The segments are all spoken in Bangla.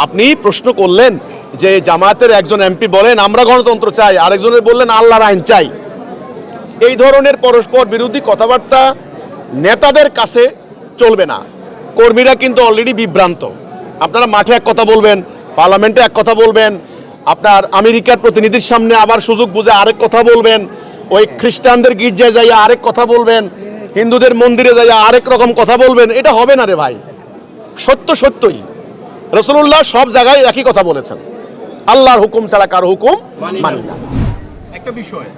আপনি প্রশ্ন করলেন যে জামায়াতের একজন এমপি বলেন আমরা গণতন্ত্র চাই, আরেকজনের বললেন আল্লাহর আইন চাই। এই ধরনের পরস্পর বিরোধী কথাবার্তা নেতাদের কাছে চলবে না। কর্মীরা কিন্তু অলরেডি বিভ্রান্ত। আপনারা মাঠে এক কথা বলবেন, পার্লামেন্টে এক কথা বলবেন, আপনার আমেরিকার প্রতিনিধির সামনে আবার সুযোগ বুঝে আরেক কথা বলবেন, ওই খ্রিস্টানদের গির্জায় যাইয়া আরেক কথা বলবেন, হিন্দুদের মন্দিরে যাইয়া আরেক রকম কথা বলবেন। এটা হবে না রে ভাই। সত্য সত্যই রাসূলুল্লাহ সব জায়গায় একই কথা বলেছেন, আল্লাহর হুকুম ছাড়া কারো হুকুম মানি না। একটা বিষয়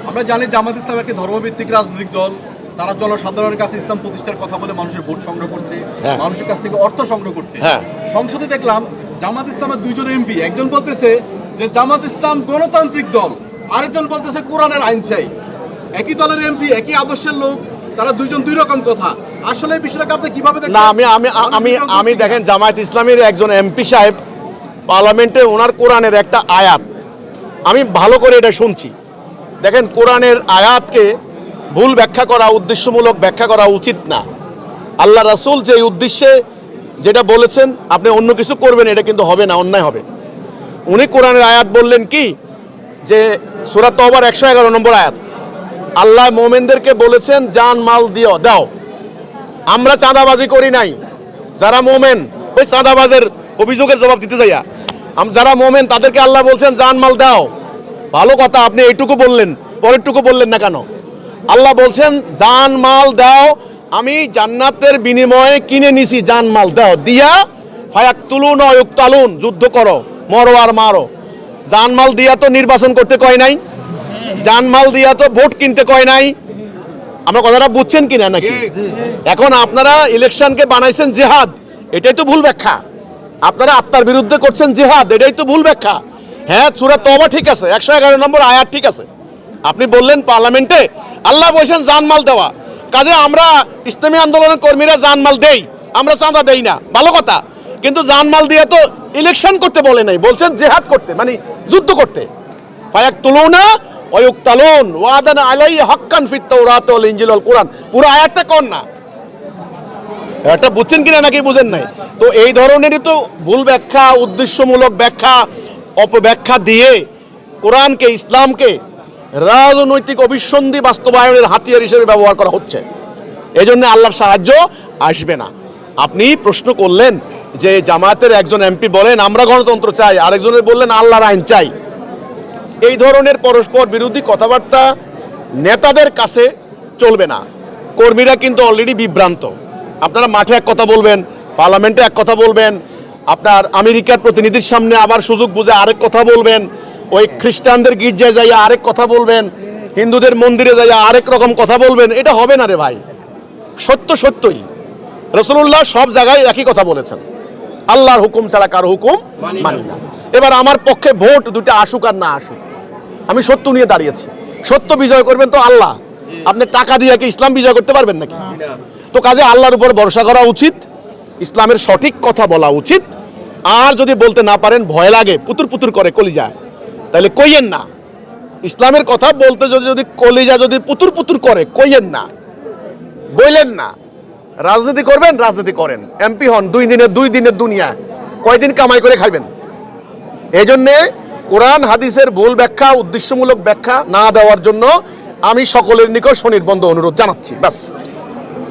আমরা জানি জামাত ইসলাম একটি ধর্মভিত্তিক রাজনৈতিক দল। তারা জনসাধারণের কাছে ইসলাম প্রতিষ্ঠার কথা বলে মানুষের ভোট সংগ্রহ করছে, মানুষের কাছ থেকে অর্থ সংগ্রহ করছে। সংসদে দেখলাম জামাত ইসলামের দুইজন এমপি, একজন বলতেছে যে জামাত ইসলাম গণতান্ত্রিক দল, আরেকজন বলতেছে কোরআনের আইন চাই। একই দলের এমপি, একই আদর্শের লোক, তারা দুইজন দুই রকম কথা। আসলে এই বিষয়টাকে আপনি কিভাবে দেখেন? না, আমি দেখেন জামায়াত ইসলামের একজন এমপি সাহেব পার্লামেন্টে ওনার কোরআনের একটা আয়াত আমি ভালো করে এটা শুনছি। দেখেন, কোরআনের আয়াতকে ভুল ব্যাখ্যা করা, উদ্দেশ্যমূলক ব্যাখ্যা করা উচিত না। আল্লাহ রাসূল যে উদ্দেশ্যে যেটা বলেছেন আপনি অন্য কিছু করবেন, এটা কিন্তু হবে না, অন্যায় হবে। উনি কোরআনের আয়াত বললেন কি, যে সূরা তওবার 111 নম্বর আয়াত, আল্লাহ মোমেনদেরকে বলেছেন জান মাল দাও। আমরা চাঁদাবাজি করি নাই। যারা মোমেন, ওই চাঁদাবাজের অভিযোগের জবাব দিতে যাইয়া যারা মোমেন তাদেরকে আল্লাহ বলছেন জান মাল দাও। ভালো কথা, আপনি এইটুকু বললেন, পরেরটুকু বললেন না কেন? আল্লাহ বলছেন জান মাল দাও, আমি জান্নাতের বিনিময়ে কিনে নিছি, জান মাল দাও দিয়া ফায়াকতুলুন ওয়া ইউকতালুন, যুদ্ধ করো, মরো আর মারো। জান মাল দিয়া তো নির্বাচন করতে কয় নাই, জান মাল দিয়া তো ভোট কিনতে কয় নাই। আমরা কথাটা বুঝছেন কিনা নাকি? এখন আপনারা ইলেকশনকে বানাইছেন জিহাদ, এটাই তো ভুল ব্যাখ্যা। আপনারা আত্মার বিরুদ্ধে করছেন জিহাদ, এটাই তো ভুল ব্যাখ্যা। হ্যাঁ, সূরা তওবা ঠিক আছে, 111 নম্বর আয়াত ঠিক আছে। আপনি বললেন পার্লামেন্টে আল্লাহ বলছেন জানমাল দেওয়া, কাজে আমরা ইসলামী আন্দোলনের কর্মীরা জানমাল দেই, আমরা চাঁদা দেই না, ভালো কথা। কিন্তু জানমাল দিয়ে তো ইলেকশন করতে বলে নাই, বলছেন জিহাদ করতে, মানে যুদ্ধ করতে। ফায়াকতুলুনা ওয়া ইউকতালুন ওয়াদান আলাইহি হাক্কান ফিত তাওরাত ওয়াল ইনজিল ওয়াল কুরআন। পুরো আয়াতটা কোন না, এটা বুঝছেন কিনা নাকি বুঝেন নাই? তো এই ধরনেরই তো ভুল ব্যাখ্যা, উদ্দেশ্যমূলক ব্যাখ্যা, অপব্যাখ্যা দিয়ে কোরআনকে, ইসলামকে রাজনৈতিক অভিসন্ধি বাস্তবায়নের হাতিয়ার হিসেবে ব্যবহার করা হচ্ছে। এই জন্য আল্লাহর সাহায্য আসবে না। আপনি প্রশ্ন করলেন যে জামায়াতের একজন এমপি বলেন আমরা গণতন্ত্র চাই, আরেকজনের বললেন আল্লাহর আইন চাই। এই ধরনের পরস্পর বিরোধী কথাবার্তা নেতাদের কাছে চলবে না। কর্মীরা কিন্তু অলরেডি বিভ্রান্ত। আপনারা মাঠে এক কথা বলবেন, পার্লামেন্টে এক কথা বলবেন, আপনার আমেরিকার প্রতিনিধির সামনে আবার সুযোগ বুঝে আরেক কথা বলবেন, ওই খ্রিস্টানদের গির্জায় যাইয়া আরেক কথা বলবেন, হিন্দুদের মন্দিরে যাইয়া আরেক রকম কথা বলবেন। এটা হবে না রে ভাই। সত্য সত্যই রাসূলুল্লাহ সব জায়গায় একই কথা বলেছেন, আল্লাহর হুকুম ছাড়া কারো হুকুম মানি না। এবার আমার পক্ষে ভোট দুটা আসুক আর না আসুক, আমি সত্য নিয়ে দাঁড়িয়েছি। সত্য বিজয় করবেন তো আল্লাহ। আপনি টাকা দিয়ে কি ইসলাম বিজয় করতে পারবেন নাকি? তো কাজে আল্লাহর উপর ভরসা করা উচিত, ইসলামের সঠিক কথা বলা উচিত। আর যদি বলতে না পারেন, ভয় লাগে, পুতুর পুতুর করে কলিজা, তাহলে কইয়েন না। ইসলামের কথা বলতে যদি কলিজা যদি পুতুর পুতুর করে, কইয়েন না, বললেন না। রাজনীতি করবেন, রাজনীতি করেন, এমপি হন, 2 দিনের দুনিয়া, কয়দিন কামাই করে খাইবেন? এই জন্যে কোরআন হাদিসের ভুল ব্যাখ্যা, উদ্দেশ্যমূলক ব্যাখ্যা না দেওয়ার জন্য আমি সকলের নিকট সনির্বন্ধ অনুরোধ জানাচ্ছি। ব্যাস।